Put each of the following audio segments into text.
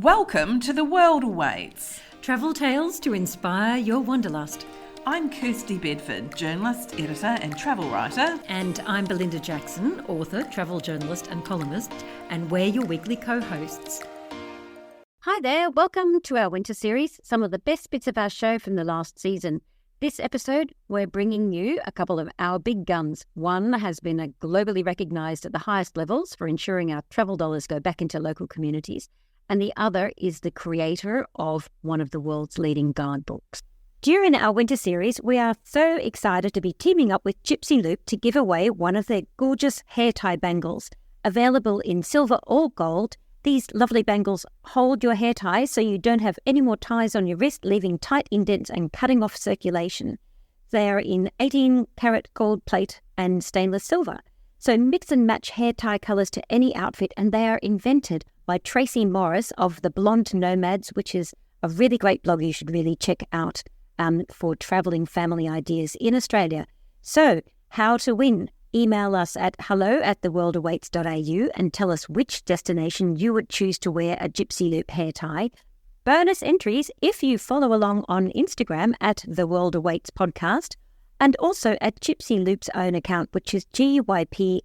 Welcome to The World Awaits. Travel tales to inspire your wanderlust. I'm Kirsty Bedford, journalist, editor and travel writer. And I'm Belinda Jackson, author, travel journalist and columnist, and we're your weekly co-hosts. Hi there, welcome to our winter series, some of the best bits of our show from the last season. This episode, we're bringing you a couple of our big guns. One has been globally recognised at the highest levels for ensuring our travel dollars go back into local communities, and the other is the creator of one of the world's leading guidebooks. During our winter series, we are so excited to be teaming up with Gypsy Loop to give away one of their gorgeous hair tie bangles. Available in silver or gold, these lovely bangles hold your hair ties so you don't have any more ties on your wrist, leaving tight indents and cutting off circulation. They are in 18-karat gold plate and stainless silver. So mix and match hair tie colours to any outfit, and they are invented by Tracy Morris of the Blonde Nomads, which is a really great blog you should really check out for travelling family ideas in Australia. So, how to win? Email us at hello@theworldawaits.au and tell us which destination you would choose to wear a Gypsy Loop hair tie. Bonus entries if you follow along on Instagram at The World Awaits Podcast, and also at Gypsy Loop's own account, which is GYPSEA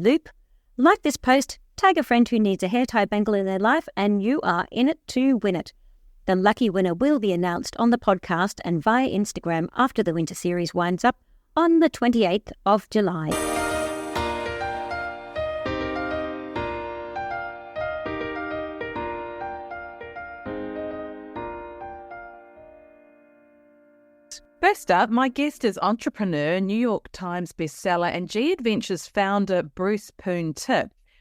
Loop. Like this post, tag a friend who needs a hair tie bangle in their life, and you are in it to win it. The lucky winner will be announced on the podcast and via Instagram after the winter series winds up on the 28th of July. First up, my guest is entrepreneur, New York Times bestseller and G Adventures founder Bruce Poon,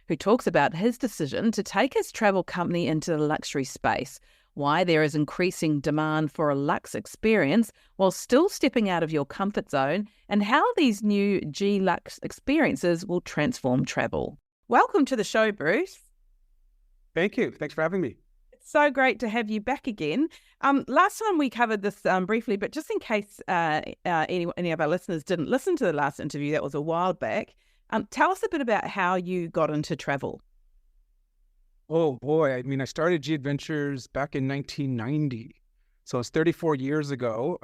who talks about his decision to take his travel company into the luxury space, why there is increasing demand for a luxe experience while still stepping out of your comfort zone, and how these new G-Lux experiences will transform travel. Welcome to the show, Bruce. Thank you. Thanks for having me. It's so great to have you back again. Last time we covered this briefly, but just in case any of our listeners didn't listen to the last interview, that was a while back, tell us a bit about how you got into travel. Oh, boy. I started G Adventures back in 1990. So it's 34 years ago.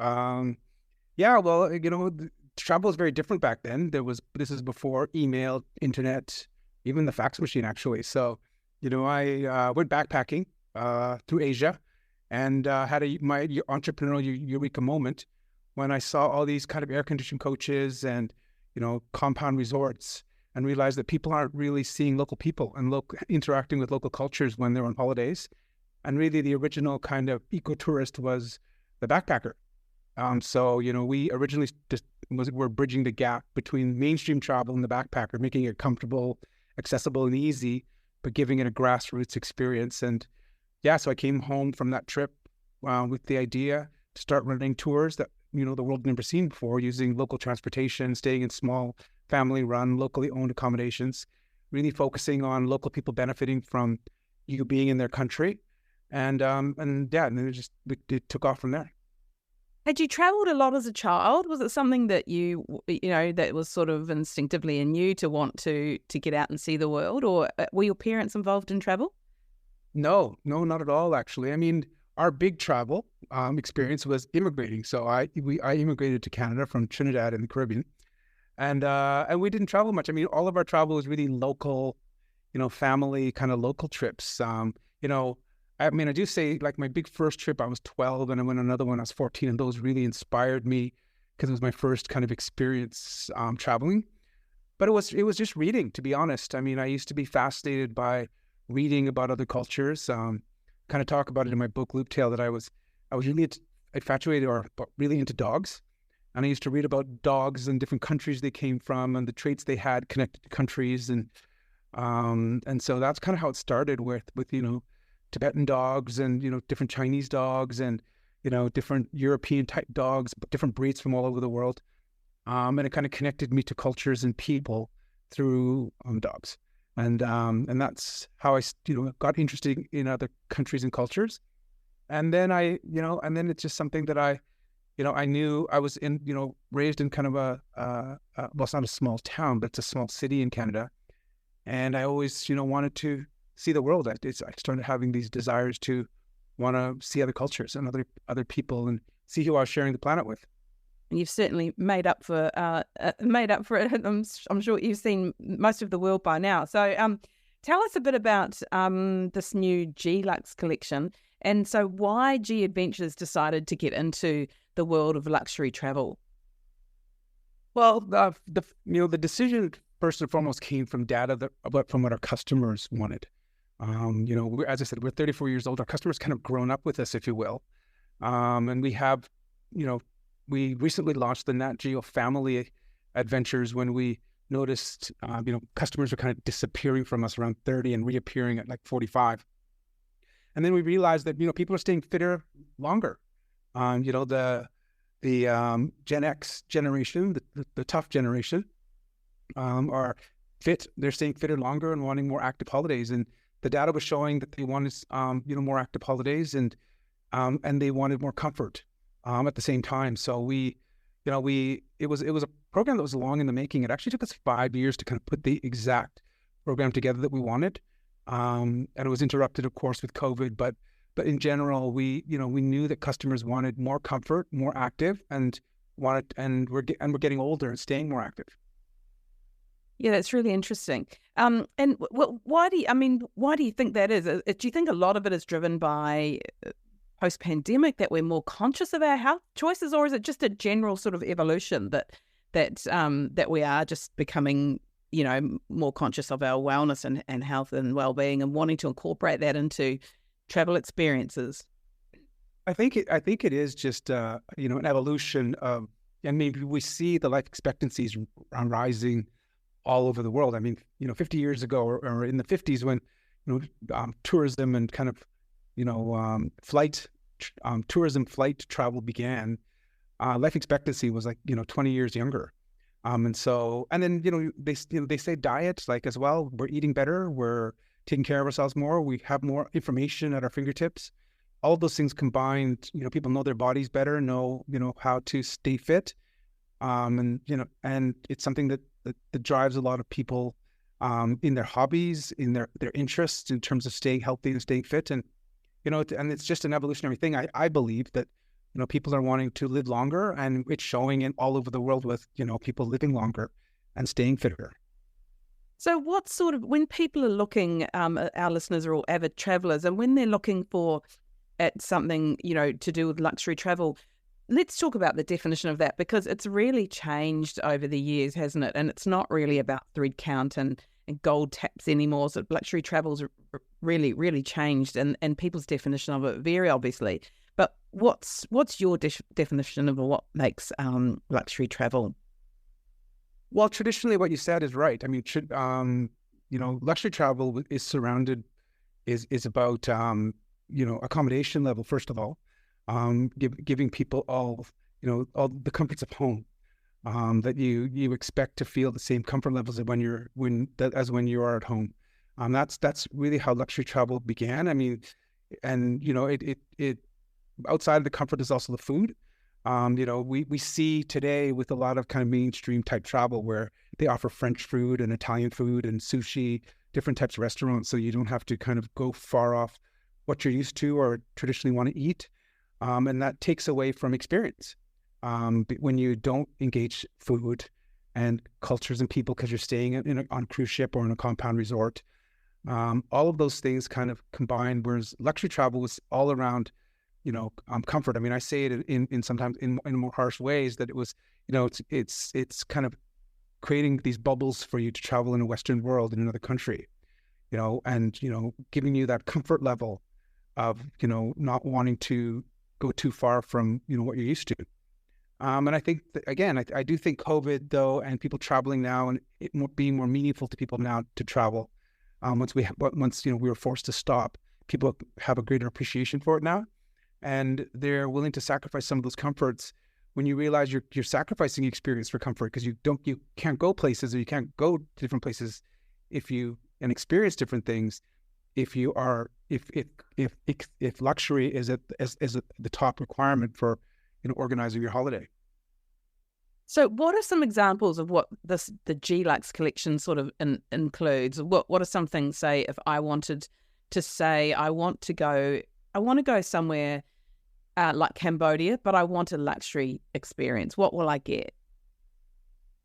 Travel was very different back then. This is before email, internet, even the fax machine, actually. So, I went backpacking through Asia and had my entrepreneurial eureka moment when I saw all these kind of air-conditioned coaches and, compound resorts, and realized that people aren't really seeing local people and interacting with local cultures when they're on holidays. And really the original kind of eco-tourist was the backpacker. We originally were bridging the gap between mainstream travel and the backpacker, making it comfortable, accessible, and easy, but giving it a grassroots experience. And so I came home from that trip with the idea to start running tours that, the world had never seen before, using local transportation, staying in small family-run, locally owned accommodations, really focusing on local people benefiting from you being in their country. And then it took off from there. Had you travelled a lot as a child? Was it something that that was sort of instinctively in you to want to get out and see the world, or were your parents involved in travel? No, not at all, actually. Our big travel experience was immigrating. So I immigrated to Canada from Trinidad in the Caribbean, and we didn't travel much. All of our travel was really local, family kind of local trips. I do say, like, my big first trip, I was 12, and I went on another one, I was 14, and those really inspired me because it was my first kind of experience traveling. But it was just reading, to be honest. I used to be fascinated by reading about other cultures. Kind of talk about it in my book Loop Tale that I was really infatuated or really into dogs, and I used to read about dogs and different countries they came from and the traits they had connected to countries, and so that's kind of how it started with Tibetan dogs and different Chinese dogs and different European type dogs, but different breeds from all over the world, and it kind of connected me to cultures and people through dogs. And that's how I, got interested in other countries and cultures. And then it's just something that I knew I was raised in kind of well, it's not a small town, but it's a small city in Canada. And I always, wanted to see the world. I started having these desires to want to see other cultures and other people and see who I was sharing the planet with. You've certainly made up for it. I'm sure you've seen most of the world by now. So tell us a bit about this new G-Lux collection, and so why G Adventures decided to get into the world of luxury travel. Well, the decision first and foremost came from data from what our customers wanted. As I said, we're 34 years old. Our customers kind of grown up with us, if you will, and we have, we recently launched the Nat Geo family adventures when we noticed, customers are kind of disappearing from us around 30 and reappearing at like 45. And then we realized that, people are staying fitter longer. The Gen X generation, the tough generation, are fit. They're staying fitter longer and wanting more active holidays. And the data was showing that they wanted, more active holidays and they wanted more comfort. At the same time. So it was a program that was long in the making. It actually took us 5 years to kind of put the exact program together that we wanted. And it was interrupted, of course, with COVID, but in general, we knew that customers wanted more comfort, more active, and we're getting older and staying more active. Yeah, that's really interesting. And why do you think that is? Do you think a lot of it is driven by post-pandemic, that we're more conscious of our health choices, or is it just a general sort of evolution that we are just becoming, more conscious of our wellness and health and well-being and wanting to incorporate that into travel experiences? I think it is just an evolution of, and maybe we see the life expectancies rising all over the world. 50 years ago or in the 50s when tourism and kind of tourism flight travel began, life expectancy was like 20 years younger, and then they say diet like as well. We're eating better, we're taking care of ourselves more, we have more information at our fingertips. All of those things combined, people know their bodies better, know how to stay fit, and it's something that drives a lot of people in their hobbies, in their interests in terms of staying healthy and staying fit. And and it's just an evolutionary thing. I believe that, people are wanting to live longer, and it's showing in all over the world with, people living longer and staying fitter. So when people are looking, our listeners are all avid travelers, and when they're looking at something, to do with luxury travel, let's talk about the definition of that, because it's really changed over the years, hasn't it? And it's not really about thread count and gold taps anymore. So luxury travel's really, really changed, and people's definition of it vary, obviously. But what's your definition of what makes luxury travel? Well, traditionally, what you said is right. Luxury travel is about accommodation level, first of all, giving people all the comforts of home. That you expect to feel the same comfort levels as when you are at home. That's really how luxury travel began. It outside of the comfort is also the food. We see today with a lot of kind of mainstream type travel where they offer French food and Italian food and sushi, different types of restaurants, so you don't have to kind of go far off what you're used to or traditionally want to eat, and that takes away from experience. When you don't engage food and cultures and people because you're staying on a cruise ship or in a compound resort, all of those things kind of combined, whereas luxury travel was all around, comfort. I say it in sometimes in more harsh ways, that it was, it's kind of creating these bubbles for you to travel in a Western world in another country, and, giving you that comfort level of, not wanting to go too far from, what you're used to. And I think that, again, I do think COVID, though, and people traveling now, and it being more meaningful to people now to travel. Once we were forced to stop, people have a greater appreciation for it now, and they're willing to sacrifice some of those comforts. When you realize you're sacrificing experience for comfort, because you can't go places, or you can't go to different places and experience different things if luxury is at the top requirement for organizing your holiday. So what are some examples of what the G-Lux collection sort of includes? What are some things, say, if I wanted to say I want to go somewhere like Cambodia, but I want a luxury experience, what will I get?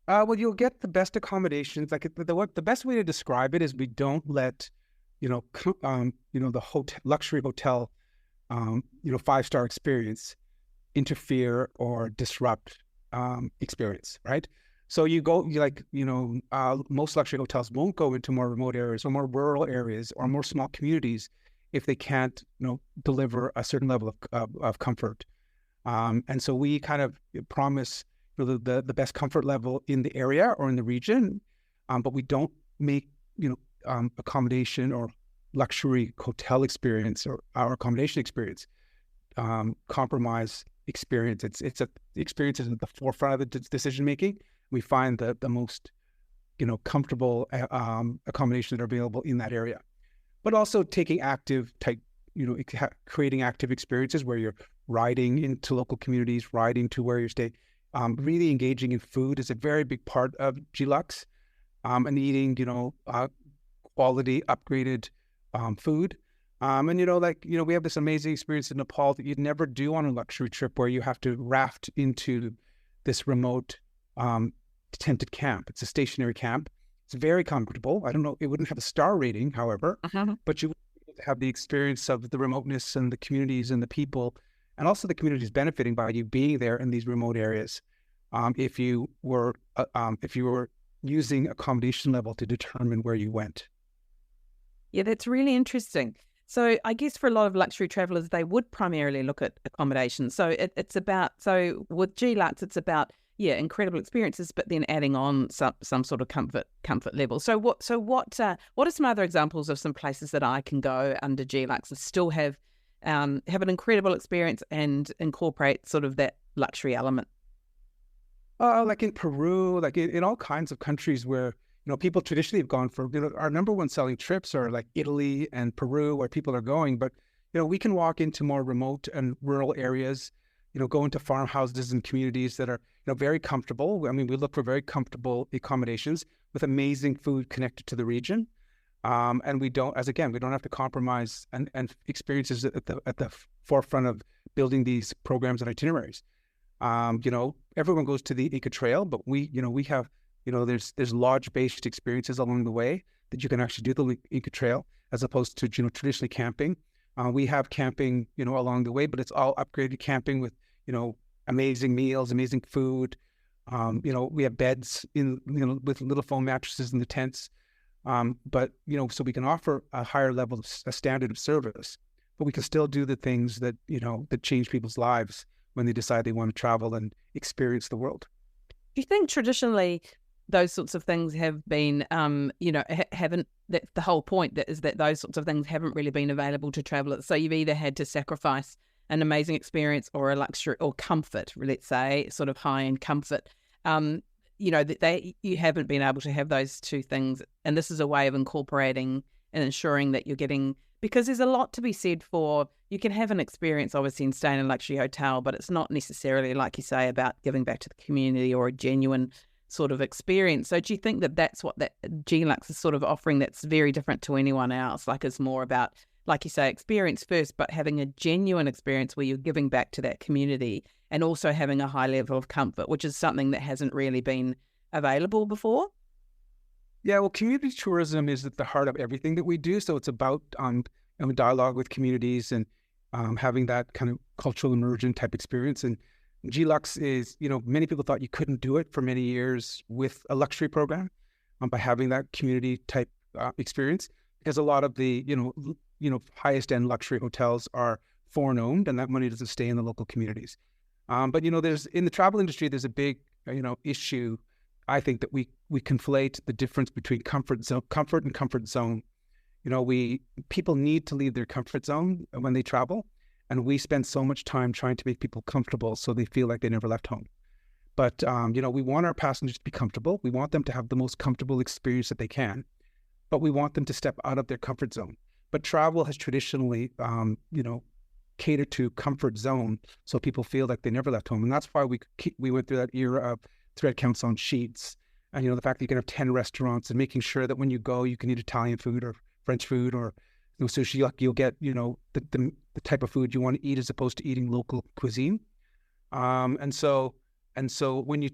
Well, you'll get the best accommodations. Like the best way to describe it is we don't let, the luxury hotel, 5-star experience interfere or disrupt experience, right? So most luxury hotels won't go into more remote areas or more rural areas or more small communities if they can't, deliver a certain level of comfort. And so we kind of promise the best comfort level in the area or in the region, but we don't make, accommodation or luxury hotel experience or our accommodation experience compromise experience. The experience is at the forefront of the decision making. We find the most, comfortable accommodations that are available in that area, but also taking active type, creating active experiences where you're riding into local communities, riding to where you stay. Really engaging in food is a very big part of G-Lux, and eating, quality upgraded food. We have this amazing experience in Nepal that you'd never do on a luxury trip, where you have to raft into this remote tented camp. It's a stationary camp. It's very comfortable. I don't know, it wouldn't have a star rating, however, but you would have the experience of the remoteness and the communities and the people, and also the communities benefiting by you being there in these remote areas. If you were using accommodation level to determine where you went. Yeah, that's really interesting. So I guess for a lot of luxury travelers, they would primarily look at accommodation. So so with G-Lux, it's about, incredible experiences, but then adding on some sort of comfort level. So what are some other examples of some places that I can go under G-Lux and still have an incredible experience and incorporate sort of that luxury element? Like in Peru, like in all kinds of countries where, people traditionally have gone for, our number one selling trips are like Italy and Peru, where people are going. But, we can walk into more remote and rural areas, go into farmhouses and communities that are, very comfortable. I mean, we look for very comfortable accommodations with amazing food connected to the region. And we don't have to compromise and experiences at the forefront of building these programs and itineraries. Everyone goes to the Inca Trail, but we have, there's lodge-based experiences along the way that you can actually do the Inca Trail as opposed to, traditionally camping. We have camping, along the way, but it's all upgraded camping with, amazing meals, amazing food. We have beds with little foam mattresses in the tents. But so we can offer a higher level of a standard of service, but we can still do the things that, that change people's lives when they decide they want to travel and experience the world. Do you think traditionally those sorts of things have been, that's the whole point, is that those sorts of things haven't really been available to travellers? So you've either had to sacrifice an amazing experience or a luxury or comfort, let's say, sort of high-end comfort. You haven't been able to have those two things. And this is a way of incorporating and ensuring that you're getting, because there's a lot to be said for, you can have an experience, obviously, and stay in a luxury hotel, but it's not necessarily, like you say, about giving back to the community or a genuine sort of experience. So do you think that that's what that G-Lux is sort of offering that's very different to anyone else? Like, it's more about, like you say, experience first, but having a genuine experience where you're giving back to that community and also having a high level of comfort, which is something that hasn't really been available before? Yeah, well, community tourism is at the heart of everything that we do. So it's about dialogue with communities and having that kind of cultural immersion type experience. And G-Lux is, many people thought you couldn't do it for many years with a luxury program by having that community type experience, because a lot of the, highest end luxury hotels are foreign owned, and that money doesn't stay in the local communities. But there's, in the travel industry, there's a big, issue. I think that we conflate the difference between comfort and comfort zone. People need to leave their comfort zone when they travel, and we spend so much time trying to make people comfortable so they feel like they never left home. But we want our passengers to be comfortable. We want them to have the most comfortable experience that they can, but we want them to step out of their comfort zone. But travel has traditionally, catered to comfort zone, so people feel like they never left home, and that's why we went through that era of thread counts on sheets. And, the fact that you can have 10 restaurants and making sure that when you go, you can eat Italian food or French food or sushi, you'll get, the type of food you want to eat as opposed to eating local cuisine. And so when you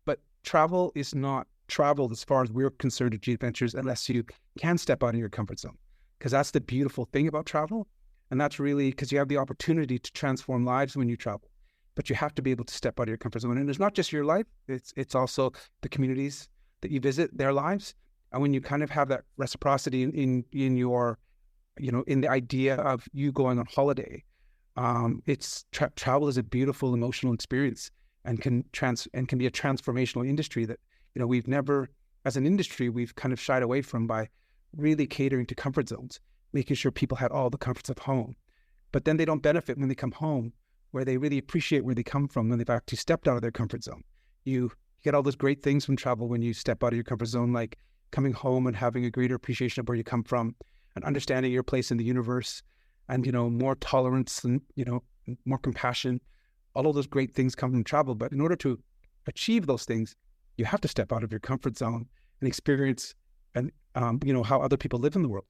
but travel is not travel as far as we're concerned at G Adventures unless you can step out of your comfort zone, because that's the beautiful thing about travel. And that's really because you have the opportunity to transform lives when you travel, but you have to be able to step out of your comfort zone. And it's not just your life, it's also the communities that you visit, their lives. And when you kind of have that reciprocity in your, in the idea of you going on holiday, travel is a beautiful emotional experience and can be a transformational industry that, we've never, as an industry, we've kind of shied away from by really catering to comfort zones, making sure people had all the comforts of home. But then they don't benefit when they come home, where they really appreciate where they come from when they've actually stepped out of their comfort zone. You get all those great things from travel when you step out of your comfort zone, like coming home and having a greater appreciation of where you come from and understanding your place in the universe and, more tolerance and, more compassion. All of those great things come from travel. But in order to achieve those things, you have to step out of your comfort zone and experience and, how other people live in the world.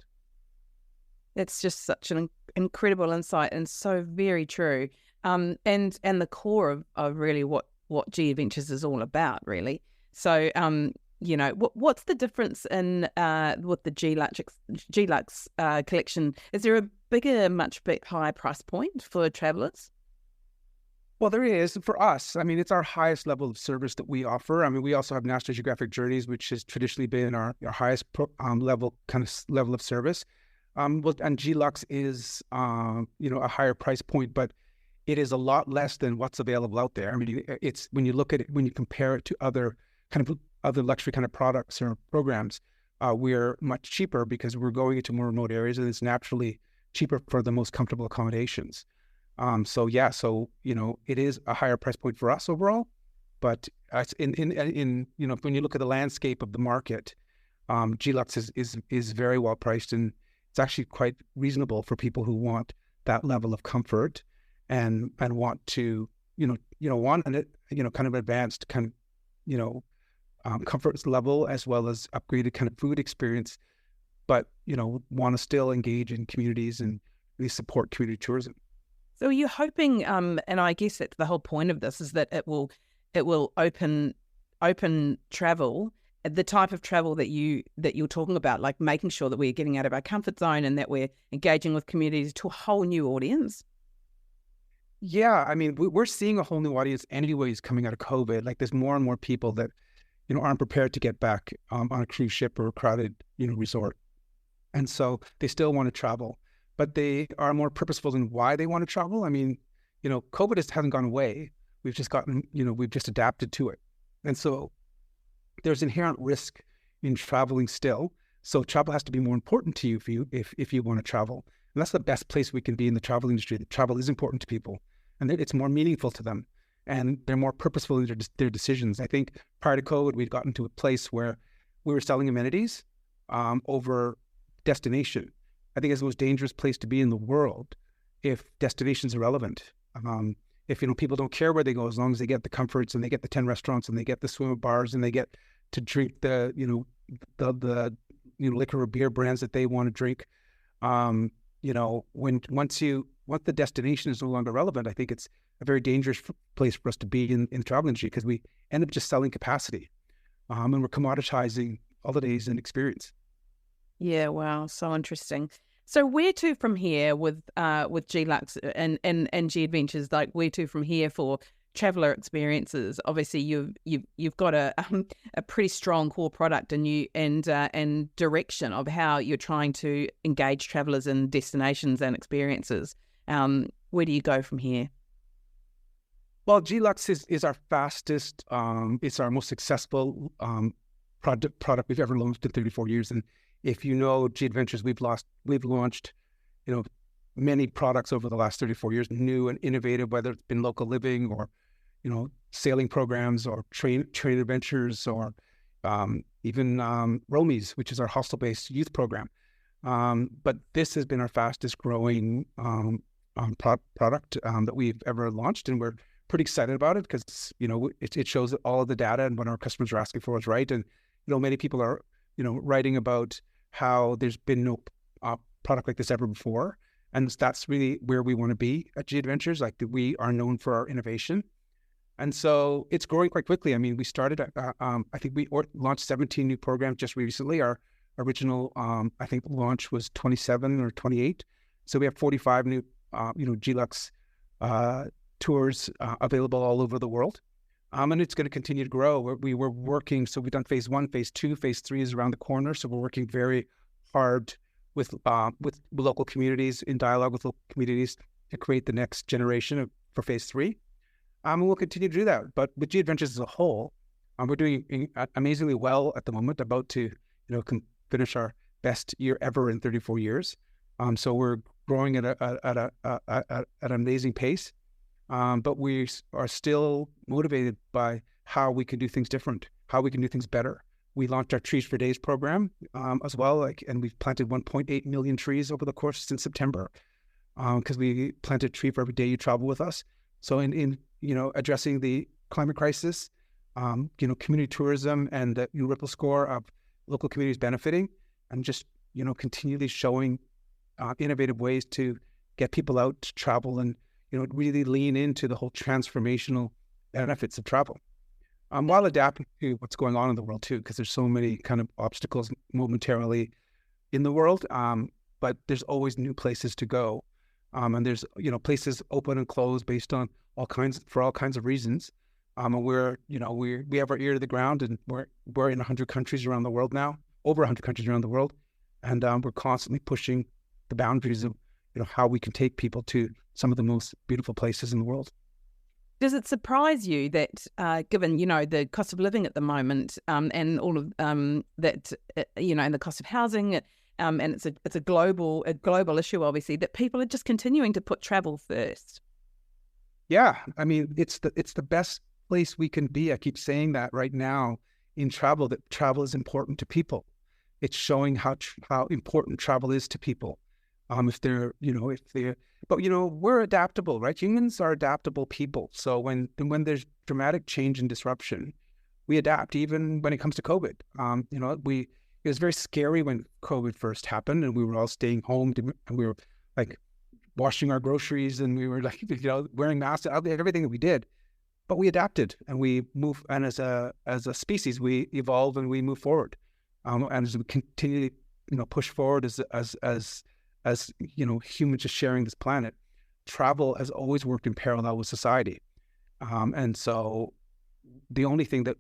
That's just such an incredible insight and so very true. And the core of really what G Adventures is all about, really. So, what's the difference in with the G Lux collection? Is there a much higher price point for travellers? Well, there is for us. I mean, it's our highest level of service that we offer. I mean, we also have National Geographic Journeys, which has traditionally been our highest level of service. And G Lux is a higher price point, but it is a lot less than what's available out there. I mean, it's when you look at it, when you compare it to other luxury kind of products or programs, we're much cheaper because we're going into more remote areas and it's naturally cheaper for the most comfortable accommodations. It is a higher price point for us overall, but it's in when you look at the landscape of the market, G Lux is very well priced, and it's actually quite reasonable for people who want that level of comfort and want to want kind of advanced kind of comfort level as well as upgraded kind of food experience, but want to still engage in communities and really support community tourism. So are you hoping, and I guess that's the whole point of this, is that it will open travel, the type of travel that you're talking about, like making sure that we're getting out of our comfort zone and that we're engaging with communities to a whole new audience? Yeah, I mean, we're seeing a whole new audience anyways coming out of COVID. Like there's more and more people that, aren't prepared to get back on a cruise ship or a crowded, resort. And so they still want to travel, but they are more purposeful in why they want to travel. I mean, COVID hasn't gone away. We've just we've just adapted to it. And so there's inherent risk in traveling still. So travel has to be more important to you if you want to travel. And that's the best place we can be in the travel industry. That travel is important to people and it's more meaningful to them and they're more purposeful in their decisions. I think prior to COVID, we'd gotten to a place where we were selling amenities over destination. I think it's the most dangerous place to be in the world if destinations are relevant. If people don't care where they go, as long as they get the comforts and they get the 10 restaurants and they get the swim bars and they get to drink the liquor or beer brands that they want to drink. Once the destination is no longer relevant, I think it's a very dangerous place for us to be in the travel industry because we end up just selling capacity, and we're commoditizing holidays and experience. Yeah, wow, so interesting. So where to from here with G Lux and G Adventures? Like where to from here for traveller experiences? Obviously, you've got a pretty strong core product and direction of how you're trying to engage travellers in destinations and experiences. Where do you go from here? Well, G Lux is our fastest. It's our most successful product we've ever launched in 34 years, and if you know G Adventures, we've launched, many products over the last 34 years, new and innovative, whether it's been local living or, sailing programs or train adventures or even Romies, which is our hostel-based youth program. But this has been our fastest growing product that we've ever launched, and we're pretty excited about it because, it shows that all of the data and what our customers are asking for is right. And, many people are, writing about how there's been no product like this ever before. And that's really where we want to be at G Adventures. Like, we are known for our innovation. And so it's growing quite quickly. I mean, we started, I think we launched 17 new programs just recently. Our original, I think, launch was 27 or 28. So we have 45 new, G-Lux tours available all over the world. And it's going to continue to grow. We were working, so we've done phase 1, phase 2, phase 3 is around the corner. So we're working very hard with local communities, in dialogue with local communities, to create the next generation for phase 3. And we'll continue to do that. But with G Adventures as a whole, we're doing amazingly well at the moment, about to, finish our best year ever in 34 years. So we're growing at an amazing pace. But we are still motivated by how we can do things different, how we can do things better. We launched our Trees for Days program as well, and we've planted 1.8 million trees over the course since September, because we plant a tree for every day you travel with us. So in addressing the climate crisis, community tourism and the ripple score of local communities benefiting, and just continually showing innovative ways to get people out to travel and really lean into the whole transformational benefits of travel, while adapting to what's going on in the world too, because there's so many kind of obstacles momentarily in the world, but there's always new places to go, and there's places open and closed based on all kinds of reasons, and we have our ear to the ground, and we're in 100 countries around the world now, over 100 countries around the world, and we're constantly pushing the boundaries of how we can take people to some of the most beautiful places in the world. Does it surprise you that, given the cost of living at the moment, and all of that, and the cost of housing, and it's a global issue, obviously, that people are just continuing to put travel first? Yeah, I mean, it's the best place we can be. I keep saying that right now in travel, that travel is important to people. It's showing how important travel is to people. But we're adaptable, right? Humans are adaptable people. So when there's dramatic change and disruption, we adapt. Even when it comes to COVID, it was very scary when COVID first happened, and we were all staying home, and we were like washing our groceries, and we were like wearing masks, everything that we did. But we adapted, and we moved. And as a species, we evolved and we move forward. And as we continually push forward as humans just sharing this planet, travel has always worked in parallel with society. And so the only thing that,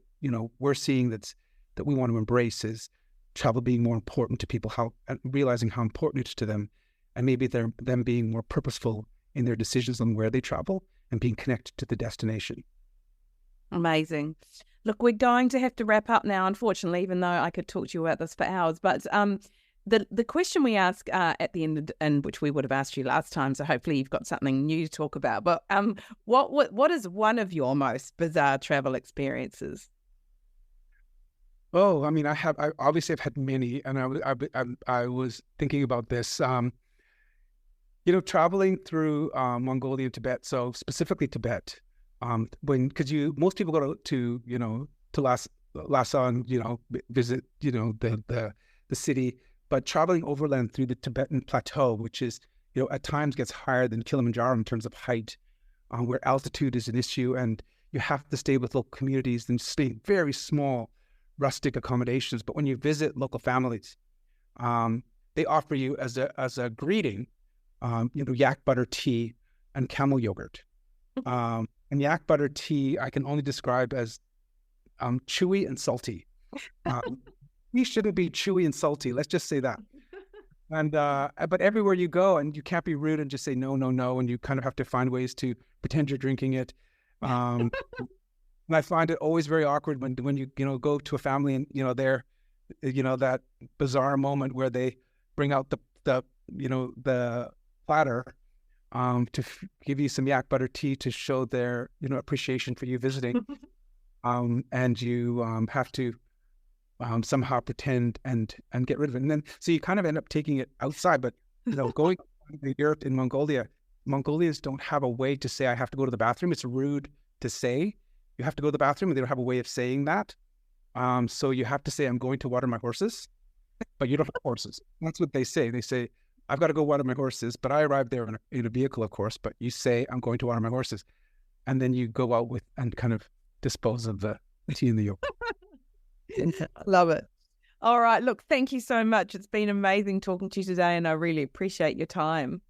we're seeing that we want to embrace is travel being more important to people, and realizing how important it is to them, and maybe them being more purposeful in their decisions on where they travel and being connected to the destination. Amazing. Look, we're going to have to wrap up now, unfortunately, even though I could talk to you about this for hours. But the question we ask at the end, and which we would have asked you last time, so hopefully you've got something new to talk about. But what is one of your most bizarre travel experiences? Oh, I mean, I obviously have had many, and I was thinking about this. Traveling through Mongolia and Tibet, so specifically Tibet, because most people go to Lhasa, visit the city, but traveling overland through the Tibetan plateau, which is at times gets higher than Kilimanjaro in terms of height, where altitude is an issue, and you have to stay with local communities and stay in very small rustic accommodations. But when you visit local families, they offer you as a greeting, yak butter tea and camel yogurt. And yak butter tea I can only describe as chewy and salty. We shouldn't be chewy and salty. Let's just say that. And but everywhere you go, and you can't be rude and just say no, and you kind of have to find ways to pretend you're drinking it. And I find it always very awkward when you go to a family and they're that bizarre moment where they bring out the platter to give you some yak butter tea to show their appreciation for you visiting, and you have to somehow pretend and get rid of it, and then so you kind of end up taking it outside. But going to the earth in Mongolia, Mongolians don't have a way to say, I have to go to the bathroom. It's rude to say you have to go to the bathroom, and they don't have a way of saying that. So you have to say, I'm going to water my horses, but you don't have horses. That's what they say. They say, I've got to go water my horses, but I arrived there in a vehicle, of course, but you say, I'm going to water my horses. And then you go out with and kind of dispose of the tea and the yolk. Love it. All right. Look, thank you so much. It's been amazing talking to you today, and I really appreciate your time.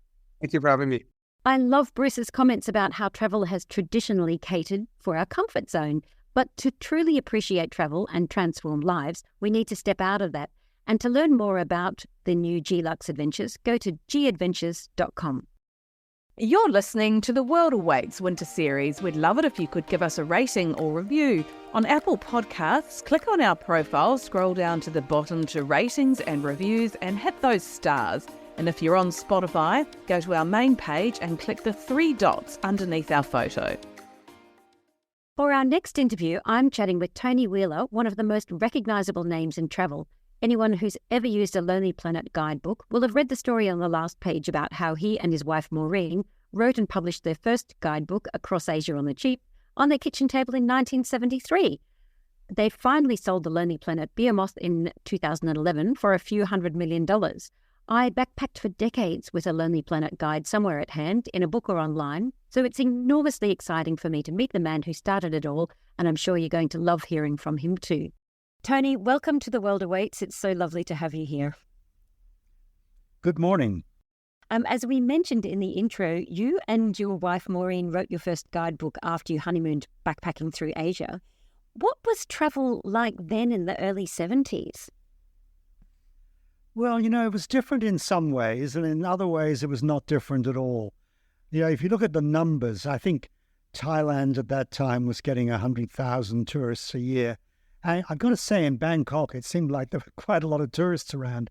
Thank you for having me. I love Bruce's comments about how travel has traditionally catered for our comfort zone. But to truly appreciate travel and transform lives, we need to step out of that. And to learn more about the new G-Lux Adventures, go to gadventures.com. You're listening to the World Awaits Winter Series. We'd love it if you could give us a rating or review. On Apple Podcasts, click on our profile, scroll down to the bottom to ratings and reviews, and hit those stars. And if you're on Spotify, go to our main page and click the 3 dots underneath our photo. For our next interview, I'm chatting with Tony Wheeler, one of the most recognisable names in travel. Anyone who's ever used a Lonely Planet guidebook will have read the story on the last page about how he and his wife Maureen wrote and published their first guidebook across Asia on the cheap on their kitchen table in 1973. They finally sold the Lonely Planet Behemoth in 2011 for a few $100 million. I backpacked for decades with a Lonely Planet guide somewhere at hand, in a book or online, so it's enormously exciting for me to meet the man who started it all, and I'm sure you're going to love hearing from him too. Tony, welcome to The World Awaits. It's so lovely to have you here. Good morning. As we mentioned in the intro, you and your wife Maureen wrote your first guidebook after you honeymooned backpacking through Asia. What was travel like then in the early 70s? Well, it was different in some ways, and in other ways it was not different at all. If you look at the numbers, I think Thailand at that time was getting 100,000 tourists a year. I've got to say, in Bangkok, it seemed like there were quite a lot of tourists around.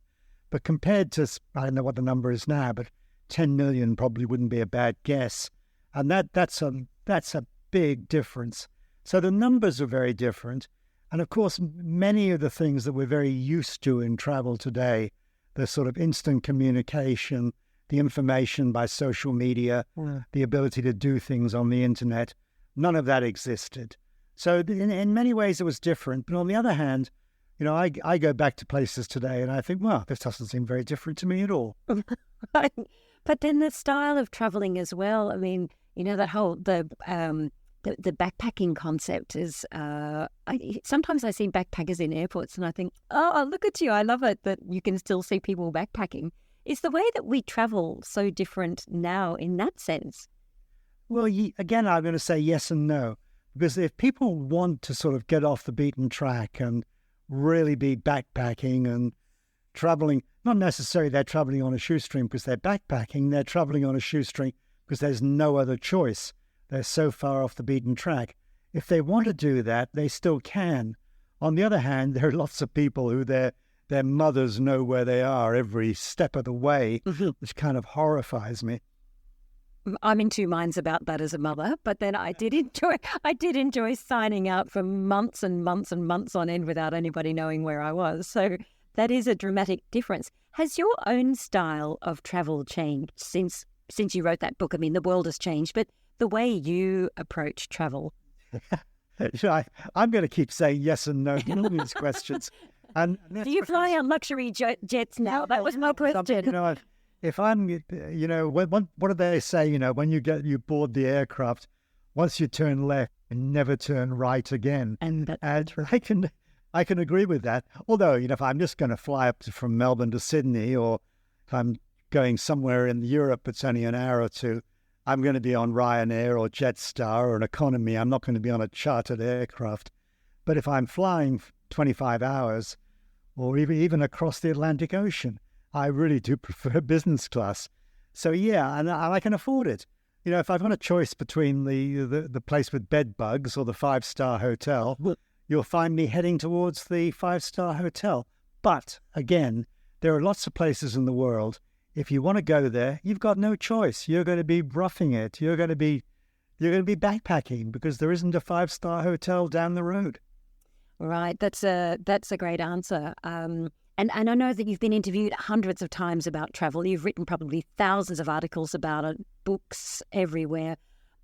But compared to, I don't know what the number is now, but 10 million probably wouldn't be a bad guess. And that's a big difference. So the numbers are very different. And of course, many of the things that we're very used to in travel today, the sort of instant communication, the information by social media, the ability to do things on the internet, none of that existed. So in many ways it was different. But on the other hand, I go back to places today and I think, well, this doesn't seem very different to me at all. But then the style of traveling as well. I mean, that whole, the backpacking concept is, sometimes I see backpackers in airports and I think, oh, look at you. I love it that you can still see people backpacking. Is the way that we travel so different now in that sense? Well, again, I'm going to say yes and no. Because if people want to sort of get off the beaten track and really be backpacking and traveling, not necessarily they're traveling on a shoestring because they're backpacking, they're traveling on a shoestring because there's no other choice. They're so far off the beaten track. If they want to do that, they still can. On the other hand, there are lots of people who their mothers know where they are every step of the way, which kind of horrifies me. I'm in two minds about that as a mother, but then I did enjoy signing out for months and months and months on end without anybody knowing where I was. So that is a dramatic difference. Has your own style of travel changed since you wrote that book? I mean, the world has changed, but the way you approach travel. I'm going to keep saying yes and no to all these questions. And do you fly on luxury jets now? That was my question. If I'm, what do they say? When you board the aircraft, once you turn left, you never turn right again. And that's right. I can agree with that. Although, if I'm just going to fly up from Melbourne to Sydney, or if I'm going somewhere in Europe, it's only an hour or two, I'm going to be on Ryanair or Jetstar or an economy. I'm not going to be on a chartered aircraft. But if I'm flying 25 hours, or even across the Atlantic Ocean, I really do prefer business class. So yeah, and I can afford it. If I've got a choice between the place with bed bugs or the 5-star hotel, you'll find me heading towards the 5-star hotel. But again, there are lots of places in the world. If you want to go there, you've got no choice. You're going to be roughing it. You're going to be backpacking because there isn't a 5-star hotel down the road. Right, that's a great answer. And I know that you've been interviewed hundreds of times about travel. You've written probably thousands of articles about it, books everywhere.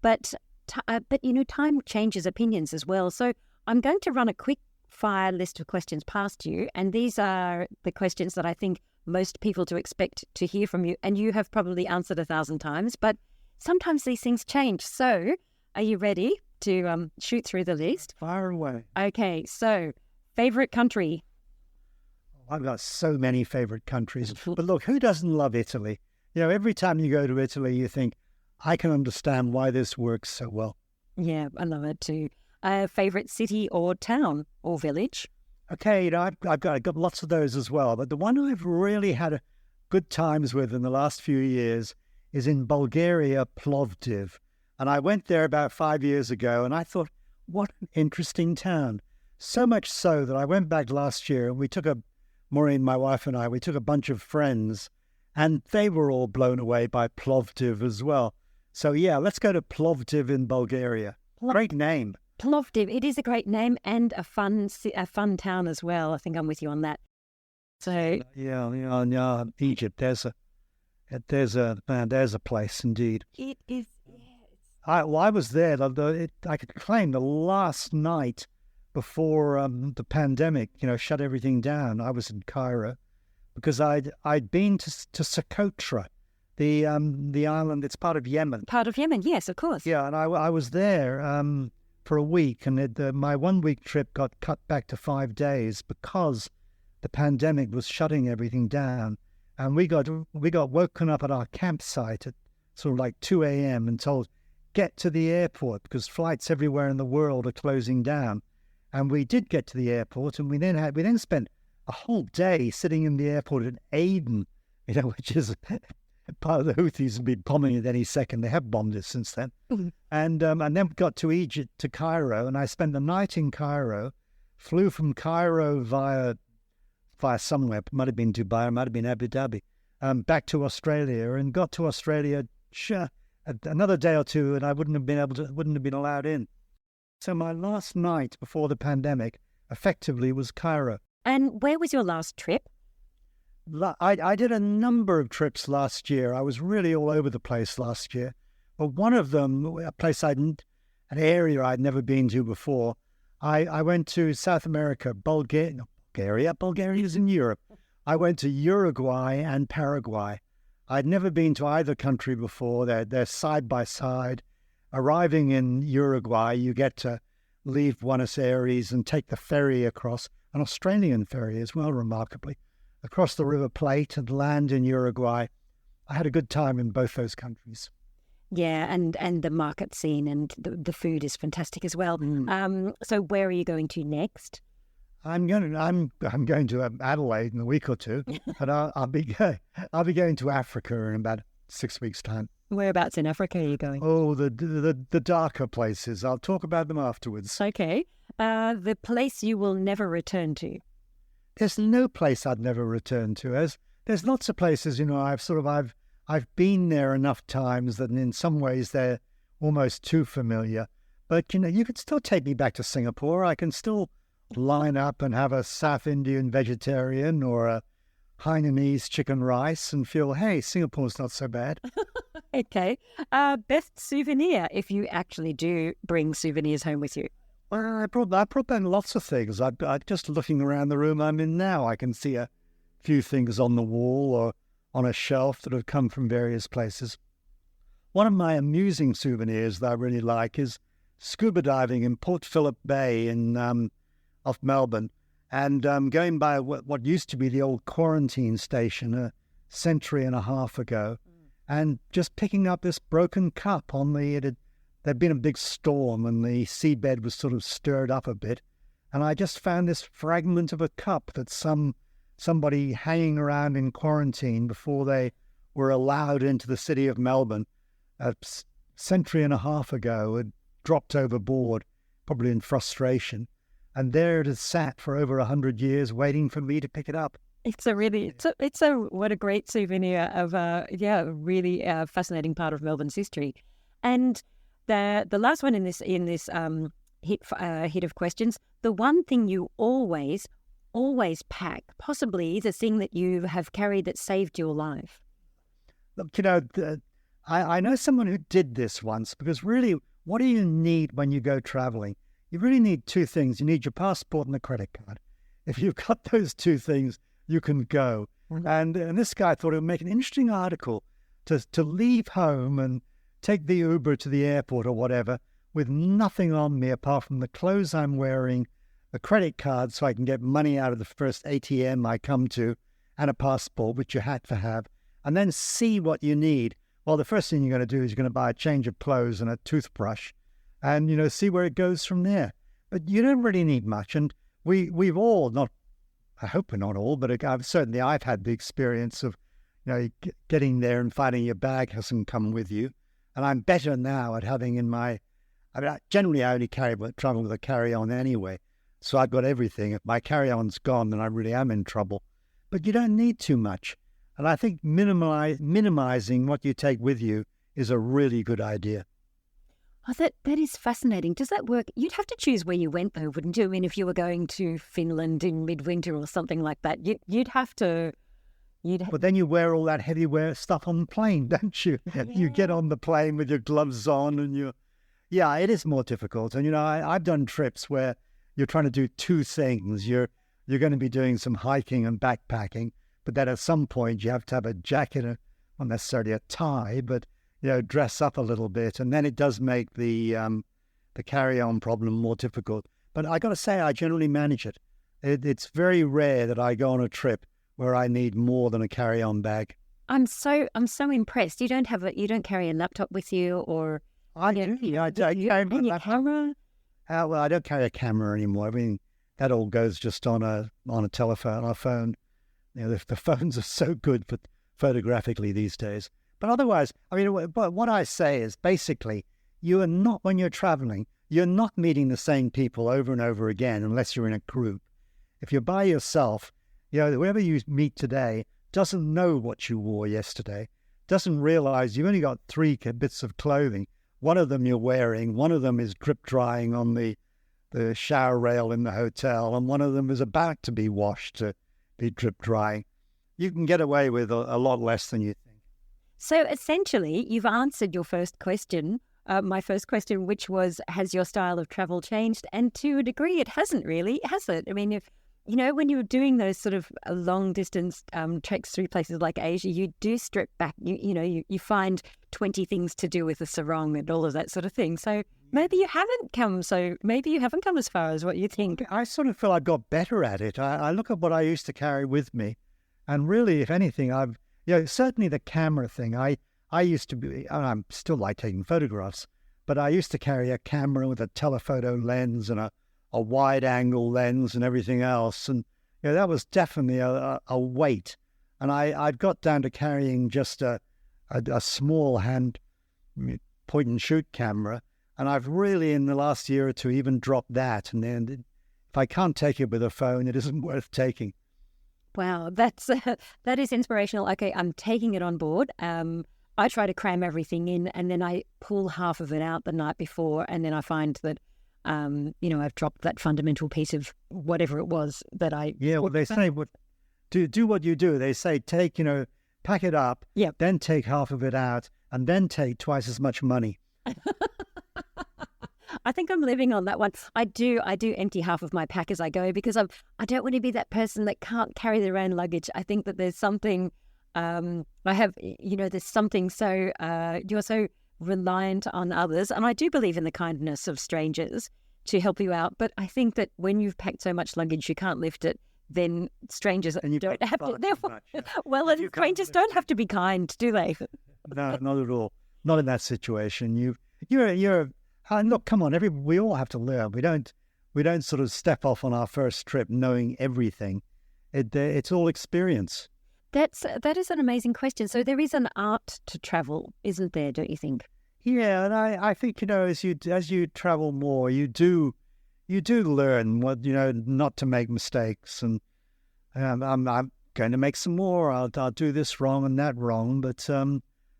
But time changes opinions as well. So I'm going to run a quick fire list of questions past you. And these are the questions that I think most people to expect to hear from you. And you have probably answered 1,000 times, but sometimes these things change. So are you ready to shoot through the list? Fire away. Okay, so favourite country? I've got so many favourite countries. But look, who doesn't love Italy? Every time you go to Italy, you think, I can understand why this works so well. Yeah, I love it too. Favourite city or town or village? Okay, I've got lots of those as well. But the one I've really had good times with in the last few years is in Bulgaria, Plovdiv. And I went there about 5 years ago, and I thought, what an interesting town. So much so that I went back last year, and Maureen, my wife, and we took a bunch of friends, and they were all blown away by Plovdiv as well. So yeah, let's go to Plovdiv in Bulgaria. Great name. Plovdiv. It is a great name and a fun town as well. I think I'm with you on that. So yeah, Egypt. There's a place indeed. It is. I was there. I could claim the last night before the pandemic, shut everything down. I was in Cairo because I'd been to Socotra, the island. It's part of Yemen. Part of Yemen, yes, of course. Yeah, and I was there for a week, and my 1 week trip got cut back to 5 days because the pandemic was shutting everything down, and we got woken up at our campsite at sort of like 2 a.m. and told, get to the airport because flights everywhere in the world are closing down. And we did get to the airport, and we then spent a whole day sitting in the airport in Aden, which is part of the Houthis will be bombing it any second. They have bombed it since then. Mm-hmm. And then we got to Egypt, to Cairo, and I spent the night in Cairo, flew from Cairo via somewhere, it might have been Dubai, it might have been Abu Dhabi, back to Australia, and got to Australia another day or two, and I wouldn't have been allowed in. So my last night before the pandemic effectively was Cairo. And where was your last trip? I did a number of trips last year. I was really all over the place last year. But one of them, an area I'd never been to before, I went to South America, Bulgaria. Bulgaria's in Europe. I went to Uruguay and Paraguay. I'd never been to either country before. They're side by side. Arriving in Uruguay, you get to leave Buenos Aires and take the ferry across, an Australian ferry as well, remarkably, across the River Plate and land in Uruguay. I had a good time in both those countries. Yeah, and the market scene and the food is fantastic as well. So where are you going to next? I'm going to Adelaide in a week or two, and I'll be going to Africa in about 6 weeks' time. Whereabouts in Africa are you going? Oh, the darker places. I'll talk about them afterwards. Okay. The place you will never return to? There's no place I'd never return to. There's lots of places, I've been there enough times that in some ways they're almost too familiar. But, you could still take me back to Singapore. I can still line up and have a South Indian vegetarian or a Hainanese chicken rice and feel, hey, Singapore's not so bad. Okay. Best souvenir, if you actually do bring souvenirs home with you? Well, I brought back lots of things. I just looking around the room I'm in now, I can see a few things on the wall or on a shelf that have come from various places. One of my amusing souvenirs that I really like is scuba diving in Port Phillip Bay off Melbourne, and going by what used to be the old quarantine station a century and a half ago, and just picking up this broken cup there'd been a big storm and the seabed was sort of stirred up a bit, and I just found this fragment of a cup that somebody hanging around in quarantine before they were allowed into the city of Melbourne a century and a half ago had dropped overboard, probably in frustration. And there it has sat for over 100 years waiting for me to pick it up. What a great souvenir of really fascinating part of Melbourne's history. And the last one in this hit of questions, the one thing you always always pack possibly the thing that you have carried that saved your life? Look, I know someone who did this once, because really, what do you need when you go traveling? You really need two things. You need your passport and a credit card. If you've got those two things, you can go. And this guy thought it would make an interesting article to leave home and take the Uber to the airport or whatever with nothing on me apart from the clothes I'm wearing, a credit card so I can get money out of the first ATM I come to, and a passport, which you had to have, and then see what you need. Well, the first thing you're going to do is you're going to buy a change of clothes and a toothbrush and, see where it goes from there. But you don't really need much. And we've all, not, I hope we're not all, but I've had the experience of, getting there and finding your bag hasn't come with you. And I'm better now at having generally I only travel with a carry-on anyway. So I've got everything. If my carry-on's gone, then I really am in trouble. But you don't need too much. And I think minimizing what you take with you is a really good idea. Oh, that is fascinating. Does that work? You'd have to choose where you went, though, wouldn't you? I mean, if you were going to Finland in midwinter or something like that, you'd have to... But then you wear all that heavy stuff on the plane, don't you? Yeah. You get on the plane with your gloves on and Yeah, it is more difficult. And, I've done trips where you're trying to do two things. You're going to be doing some hiking and backpacking, but then at some point you have to have a jacket, not necessarily a tie, but dress up a little bit, and then it does make the carry-on problem more difficult. But I got to say, I generally manage it. It's very rare that I go on a trip where I need more than a carry-on bag. I'm so impressed. You don't carry a laptop with you, or I do. I carry your camera. Well, I don't carry a camera anymore. I mean, that all goes just on a telephone, on a phone. The phones are so good for photographically these days. But otherwise, but what I say is basically, when you're traveling, you're not meeting the same people over and over again unless you're in a group. If you're by yourself, whoever you meet today doesn't know what you wore yesterday, doesn't realize you've only got 3 bits of clothing. One of them you're wearing, one of them is drip drying on the shower rail in the hotel, and one of them is about to be washed to be drip drying. You can get away with a lot less than you think. So essentially, you've answered your first question, my first question, which was, has your style of travel changed? And to a degree, it hasn't really, has it? I mean, when you're doing those sort of long distance treks through places like Asia, you do strip back. You find 20 things to do with the sarong and all of that sort of thing. So maybe you haven't come as far as what you think. I sort of feel I got better at it. I look at what I used to carry with me, and really, if anything, certainly the camera thing. I used to be, and I'm still like taking photographs, but I used to carry a camera with a telephoto lens and a wide-angle lens and everything else. And that was definitely a weight. And I'd got down to carrying just a small hand point-and-shoot camera. And I've really, in the last year or two, even dropped that. And then if I can't take it with a phone, it isn't worth taking. Wow, that is inspirational. Okay, I'm taking it on board. I try to cram everything in, and then I pull half of it out the night before, and then I find that I've dropped that fundamental piece of whatever it was that I... Yeah, well, they say, do what you do. They say, pack it up, yep. Then take half of it out, and then take twice as much money. I think I'm living on that one. I do empty half of my pack as I go, because I don't want to be that person that can't carry their own luggage. I think that there's something, there's something so, you're so reliant on others. And I do believe in the kindness of strangers to help you out. But I think that when you've packed so much luggage, you can't lift it, then strangers don't have to. Well, strangers don't have to be kind, do they? No, not at all. Not in that situation. You're look, come on, we all have to learn. We don't sort of step off on our first trip knowing everything. It's all experience. That is an amazing question. So there is an art to travel, isn't there, don't you think? Yeah, and I think, as you travel more, you do learn what, not to make mistakes. And I'm going to make some more. I'll do this wrong and that wrong, but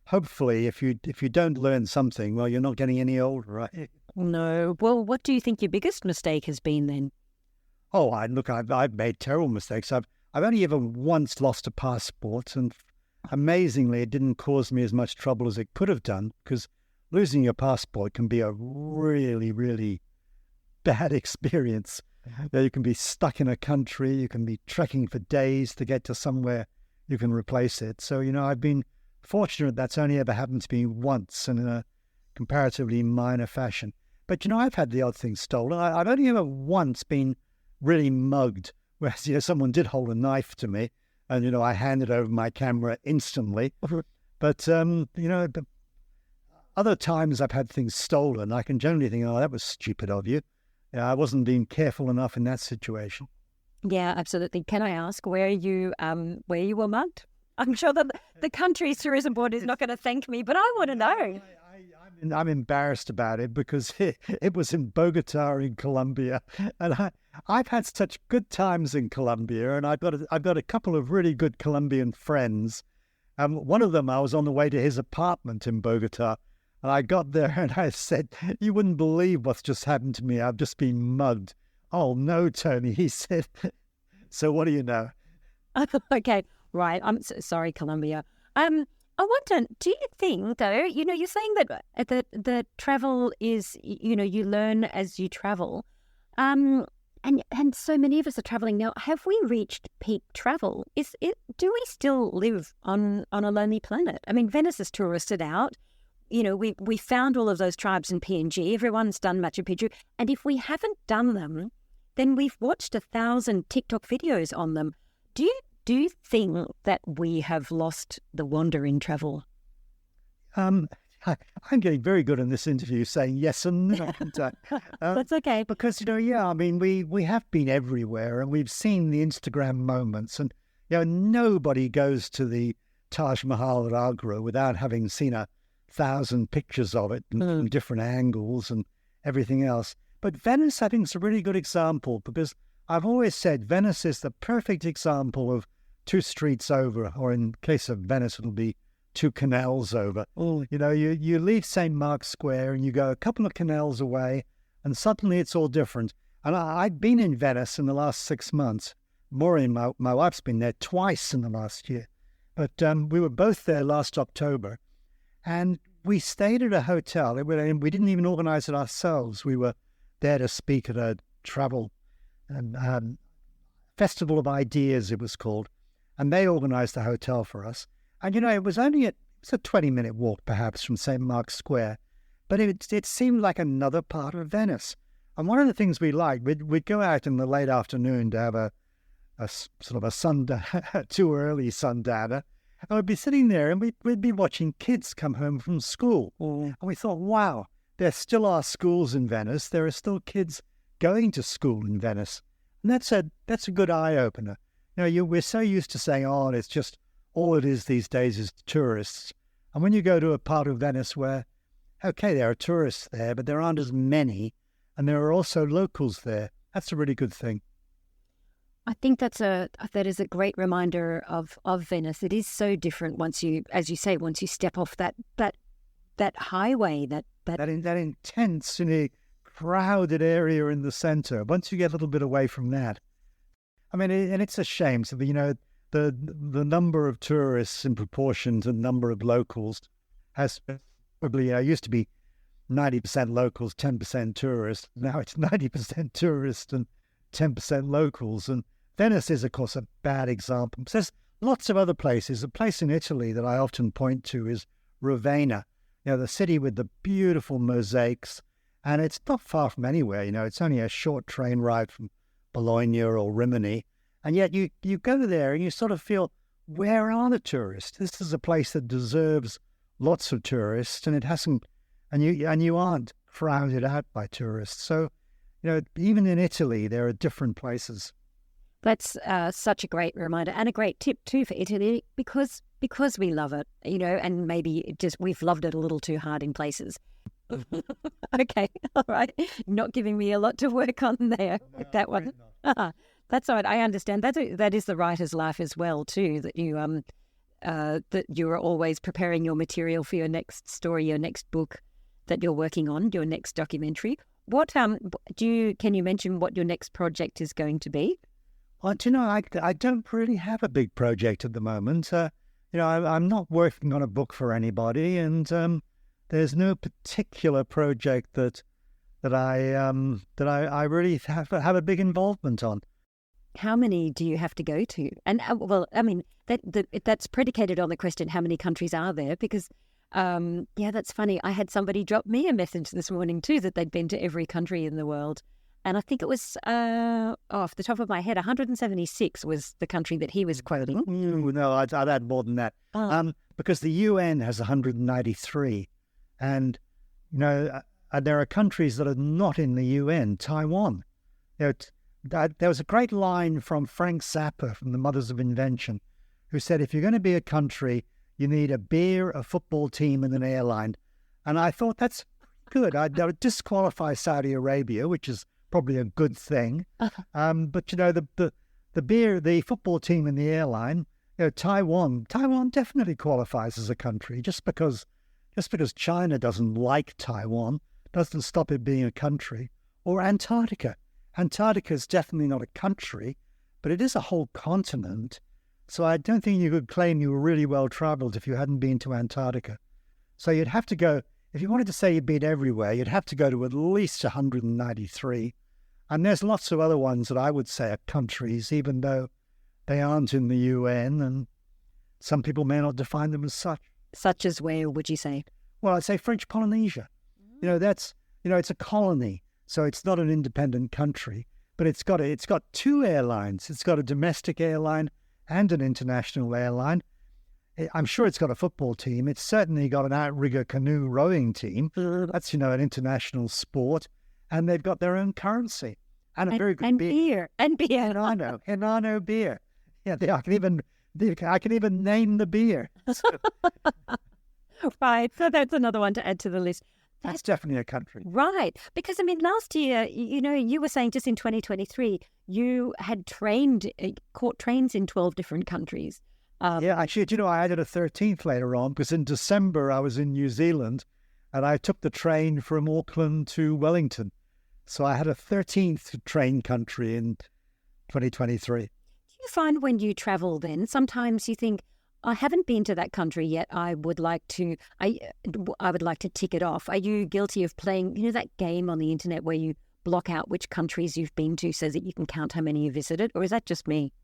hopefully, if you don't learn something, well, you're not getting any older, right? No. Well, what do you think your biggest mistake has been then? Oh, I've made terrible mistakes. I've only ever once lost a passport, and amazingly, it didn't cause me as much trouble as it could have done, because losing your passport can be a really, really bad experience. You can be stuck in a country, you can be trekking for days to get to somewhere you can replace it. So, I've been fortunate that's only ever happened to me once, and in a comparatively minor fashion. But, I've had the odd thing stolen. I've only ever once been really mugged, whereas, someone did hold a knife to me, and, I handed over my camera instantly. But, other times I've had things stolen, I can generally think, oh, that was stupid of you. I wasn't being careful enough in that situation. Yeah, absolutely. Can I ask where you were mugged? I'm sure that the country's tourism board is not going to thank me, but I want to know. I'm embarrassed about it because it was in Bogota in Colombia, and I've had such good times in Colombia, and I've got a couple of really good Colombian friends. One of them, I was on the way to his apartment in Bogota, and I got there and I said, "You wouldn't believe what's just happened to me. I've just been mugged." "Oh no, Tony," he said. "So what do you know?" Okay, right. I'm sorry, Colombia. I wonder, do you think, though, you're saying that the travel is, you learn as you travel, and so many of us are traveling now. Have we reached peak travel? Do we still live on a lonely planet? I mean, Venice is touristed out. We found all of those tribes in PNG. Everyone's done Machu Picchu, and if we haven't done them, then we've watched 1,000 TikTok videos on them. Do you think that we have lost the wonder in travel? I'm getting very good in this interview saying yes and no. That's okay. Because, we have been everywhere and we've seen the Instagram moments, and, nobody goes to the Taj Mahal at Agra without having seen 1,000 pictures of it from different angles and everything else. But Venice, I think, is a really good example, because I've always said Venice is the perfect example of 2 streets over, or in case of Venice, it'll be 2 canals over. You leave St. Mark's Square and you go a couple of canals away, and suddenly it's all different. And I've been in Venice in the last 6 months. Maureen, my wife's been there twice in the last year. But we were both there last October, and we stayed at a hotel. We didn't even organize it ourselves. We were there to speak at a travel Festival of Ideas, it was called. And they organised the hotel for us. And, it was a 20-minute walk, perhaps, from St. Mark's Square. But it seemed like another part of Venice. And one of the things we liked, we'd go out in the late afternoon to have a sort of a too early sundowner. And we'd be sitting there and we'd be watching kids come home from school. And we thought, wow, there still are schools in Venice. There are still kids going to school in Venice. And that's a good eye-opener. We're so used to saying, oh, it's just all it is these days is tourists. And when you go to a part of Venice where, okay, there are tourists there, but there aren't as many, and there are also locals there, that's a really good thing. I think that is a great reminder of Venice. It is so different once you, as you say, once you step off that highway, that intense, crowded area in the centre. Once you get a little bit away from that, I mean, and it's a shame. So, the number of tourists in proportion to the number of locals has probably used to be 90% locals, 10% tourists. Now it's 90% tourists and 10% locals. And Venice is, of course, a bad example. There's lots of other places. A place in Italy that I often point to is Ravenna, the city with the beautiful mosaics. And it's not far from anywhere, it's only a short train ride from Bologna or Rimini. And yet you go there and you sort of feel, where are the tourists? This is a place that deserves lots of tourists, and it hasn't, and you aren't crowded out by tourists. So, even in Italy, there are different places. That's such a great reminder and a great tip too for Italy, because we love it, and maybe we've loved it a little too hard in places. Okay, all right. Not giving me a lot to work on there with that one. That's all right. I understand. That is the writer's life as well too. That you are always preparing your material for your next story, your next book that you're working on, your next documentary. Can you mention what your next project is going to be? Well, I don't really have a big project at the moment. I'm not working on a book for anybody, and there's no particular project that I really have a big involvement on. How many do you have to go to? And that's predicated on the question, how many countries are there? Because that's funny. I had somebody drop me a message this morning too that they'd been to every country in the world. And I think it was, off the top of my head, 176 was the country that he was quoting. No, I'd add more than that. Because the UN has 193. And, there are countries that are not in the UN. Taiwan. There was a great line from Frank Zappa from the Mothers of Invention, who said, if you're going to be a country, you need a beer, a football team, and an airline. And I thought, that's good. I would disqualify Saudi Arabia, which is probably a good thing. But the beer, the football team, and the airline, Taiwan definitely qualifies as a country. Just because China doesn't like Taiwan doesn't stop it being a country. Or Antarctica. Antarctica is definitely not a country, but it is a whole continent. So I don't think you could claim you were really well traveled if you hadn't been to Antarctica. So you'd have to go, if you wanted to say you'd been everywhere, you'd have to go to at least 193. And there's lots of other ones that I would say are countries, even though they aren't in the UN, and some people may not define them as such. Such as where, would you say? Well, I'd say French Polynesia. It's a colony, so it's not an independent country, but it's got two airlines. It's got a domestic airline and an international airline. I'm sure it's got a football team. It's certainly got an outrigger canoe rowing team. That's, an international sport. And they've got their own currency. And a very good beer. And beer. Hinano beer. Yeah, I can even name the beer. Right. So that's another one to add to the list. That's definitely a country. Right. Because, last year, you were saying just in 2023, you had caught trains in 12 different countries. Actually, I added a 13th later on, because in December I was in New Zealand and I took the train from Auckland to Wellington. So I had a 13th train country in 2023. Do you find when you travel then, sometimes you think, I haven't been to that country yet. I would like to tick it off. Are you guilty of playing, that game on the internet where you block out which countries you've been to so that you can count how many you visited? Or is that just me?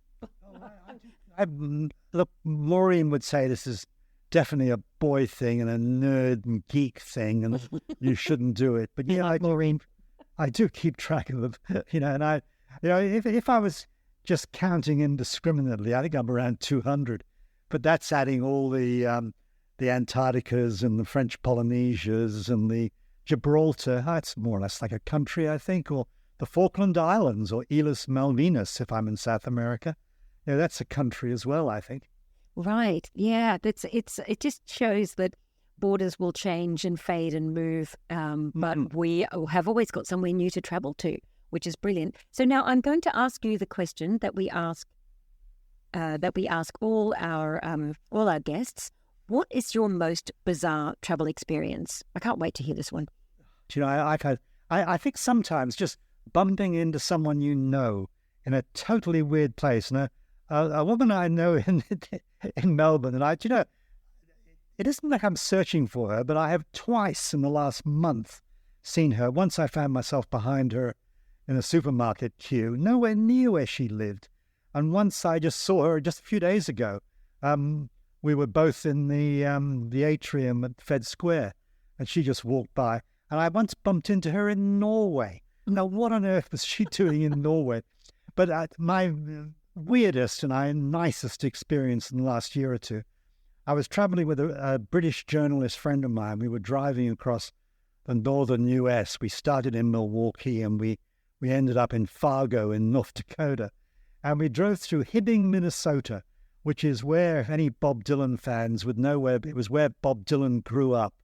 Look, Maureen would say this is definitely a boy thing and a nerd and geek thing, and you shouldn't do it. But Maureen, I do keep track of them. And if I was just counting indiscriminately, I think I'm around 200. But that's adding all the Antarcticas and the French Polynesias and the Gibraltar. It's more or less like a country, I think, or the Falkland Islands or Islas Malvinas if I'm in South America. That's a country as well, I think. Right. Yeah. It just shows that borders will change and fade and move. But we have always got somewhere new to travel to, which is brilliant. So now I'm going to ask you the question that we ask all our guests. What is your most bizarre travel experience? I can't wait to hear this one. I think sometimes just bumping into someone in a totally weird place, and a woman I know in Melbourne, and it isn't like I'm searching for her, but I have twice in the last month seen her. Once I found myself behind her in a supermarket queue, nowhere near where she lived. And once I just saw her just a few days ago. We were both in the atrium at Fed Square, and she just walked by. And I once bumped into her in Norway. Now, what on earth was she doing in Norway? But my weirdest and nicest experience in the last year or two, I was traveling with a British journalist friend of mine. We were driving across the northern U.S. We started in Milwaukee, and we ended up in Fargo in North Dakota. And we drove through Hibbing, Minnesota, which is where, if any Bob Dylan fans would know, it was where Bob Dylan grew up.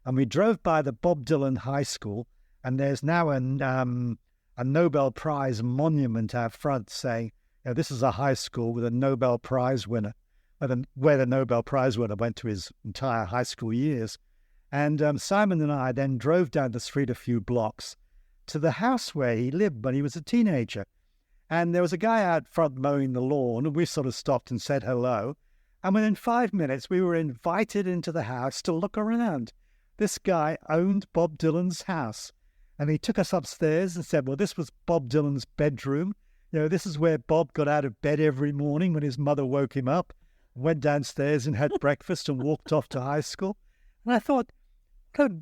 And we drove by the Bob Dylan High School, and there's now a Nobel Prize monument out front saying, this is a high school with a Nobel Prize winner, where the Nobel Prize winner went to his entire high school years. And Simon and I then drove down the street a few blocks to the house where he lived when he was a teenager. And there was a guy out front mowing the lawn, and we sort of stopped and said hello. And within 5 minutes, we were invited into the house to look around. This guy owned Bob Dylan's house. And he took us upstairs and said, well, this was Bob Dylan's bedroom. This is where Bob got out of bed every morning when his mother woke him up, went downstairs and had breakfast and walked off to high school. And I thought, God,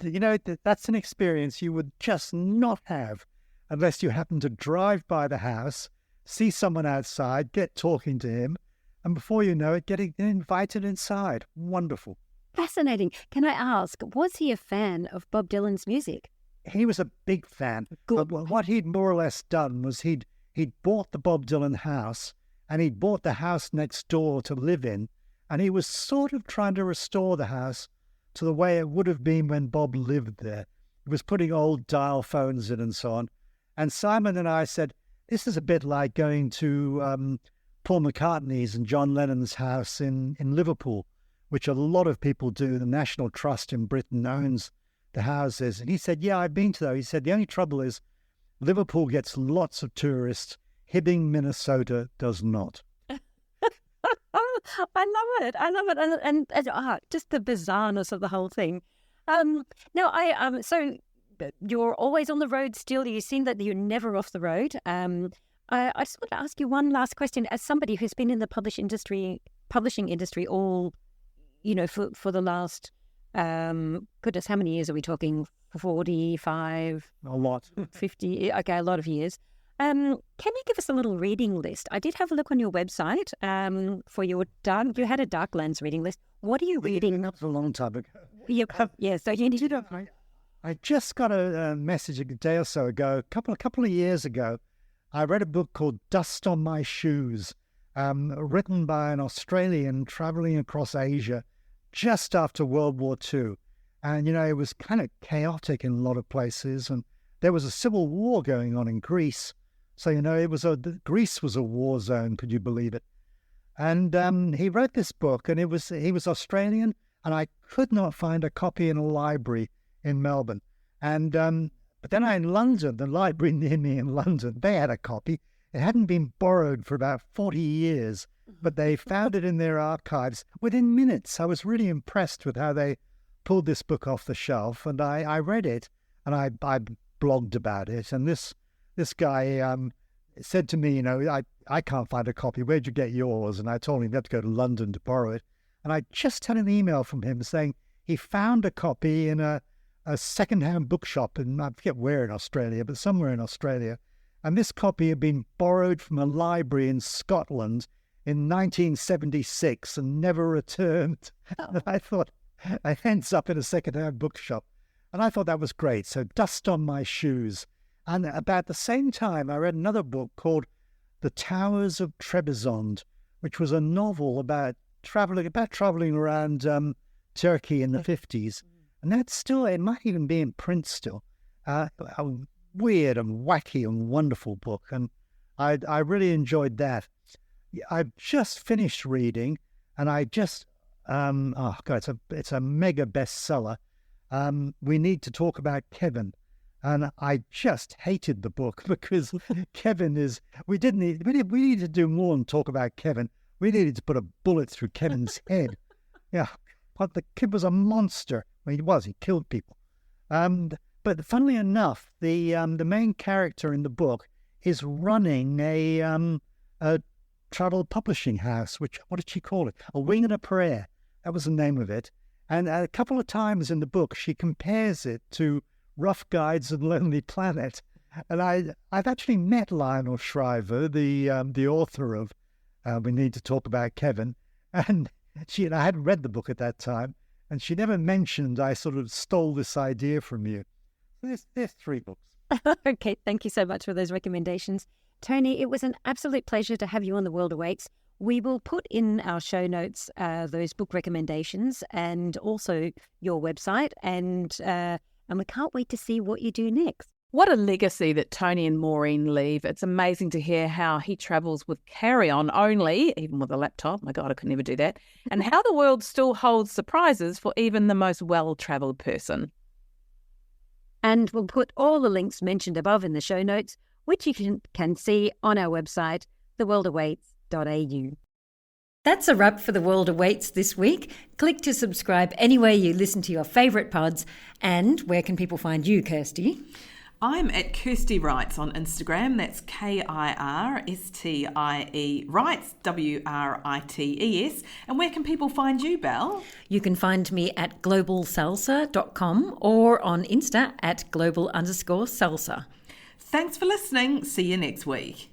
that's an experience you would just not have unless you happen to drive by the house, see someone outside, get talking to him, and before you know it, getting invited inside. Wonderful. Fascinating. Can I ask, was he a fan of Bob Dylan's music? He was a big fan. Good. But what he'd more or less done was he'd bought the Bob Dylan house, and he'd bought the house next door to live in, and he was sort of trying to restore the house to the way it would have been when Bob lived there. He was putting old dial phones in and so on. And Simon and I said, this is a bit like going to Paul McCartney's and John Lennon's house in Liverpool, which a lot of people do. The National Trust in Britain owns the houses. And he said, yeah, I've been to those. He said, the only trouble is Liverpool gets lots of tourists. Hibbing, Minnesota does not. I love it. And just the bizarreness of the whole thing. So you're always on the road still. You seem that you're never off the road. I just want to ask you one last question. As somebody who's been in the publishing industry all, for the last, goodness, how many years are we talking? 45? A lot. 50? Okay, a lot of years. Can you give us a little reading list? I did have a look on your website for you had a Darklands reading list. What are you reading? That was a long time ago. Yeah, so you need to... I just got a message a day or so ago, a couple of years ago. I read a book called Dust on My Shoes, written by an Australian traveling across Asia just after World War II. And, it was kind of chaotic in a lot of places. And there was a civil war going on in Greece. So, Greece was a war zone, could you believe it? And he wrote this book, and he was Australian, and I could not find a copy in a library in Melbourne. And but then in London, the library near me in London, they had a copy. It hadn't been borrowed for about 40 years, but they found it in their archives within minutes. I was really impressed with how they pulled this book off the shelf, and I read it, and I blogged about it. And this guy said to me, I can't find a copy. Where'd you get yours? And I told him you had to go to London to borrow it. And I just had an email from him saying he found a copy in a second-hand bookshop in, I forget where in Australia, but somewhere in Australia. And this copy had been borrowed from a library in Scotland in 1976 and never returned. Oh. And I thought, it ends up in a second-hand bookshop. And I thought that was great. So Dust on My Shoes. And about the same time, I read another book called The Towers of Trebizond, which was a novel about traveling around Turkey in the 50s. And that's still, it might even be in print still. A weird and wacky and wonderful book. And I really enjoyed that. I've just finished reading, and I just, it's a mega bestseller. We Need to Talk About Kevin. And I just hated the book because Kevin is, we needed to do more than talk about Kevin. We needed to put a bullet through Kevin's head. Yeah, but the kid was a monster. Well, he killed people. But funnily enough, the main character in the book is running a travel publishing house, what did she call it? A Wing and a Prayer. That was the name of it. And a couple of times in the book, she compares it to Rough Guides and Lonely Planet. And I've actually met Lionel Shriver, the author of We Need to Talk About Kevin. And she and I hadn't read the book at that time. And she never mentioned I sort of stole this idea from you. There's 3 books. Okay, thank you so much for those recommendations. Tony, it was an absolute pleasure to have you on The World Awaits. We will put in our show notes those book recommendations and also your website, and we can't wait to see what you do next. What a legacy that Tony and Maureen leave. It's amazing to hear how he travels with carry-on only, even with a laptop. My God, I could never do that. And how the world still holds surprises for even the most well-travelled person. And we'll put all the links mentioned above in the show notes, which you can see on our website, theworldawaits.au. That's a wrap for The World Awaits this week. Click to subscribe anywhere you listen to your favourite pods. And where can people find you, Kirsty? I'm at Kirsty Writes on Instagram. That's KIRSTIE Writes, WRITES. And where can people find you, Belle? You can find me at globalsalsa.com or on Insta at global_salsa. Thanks for listening. See you next week.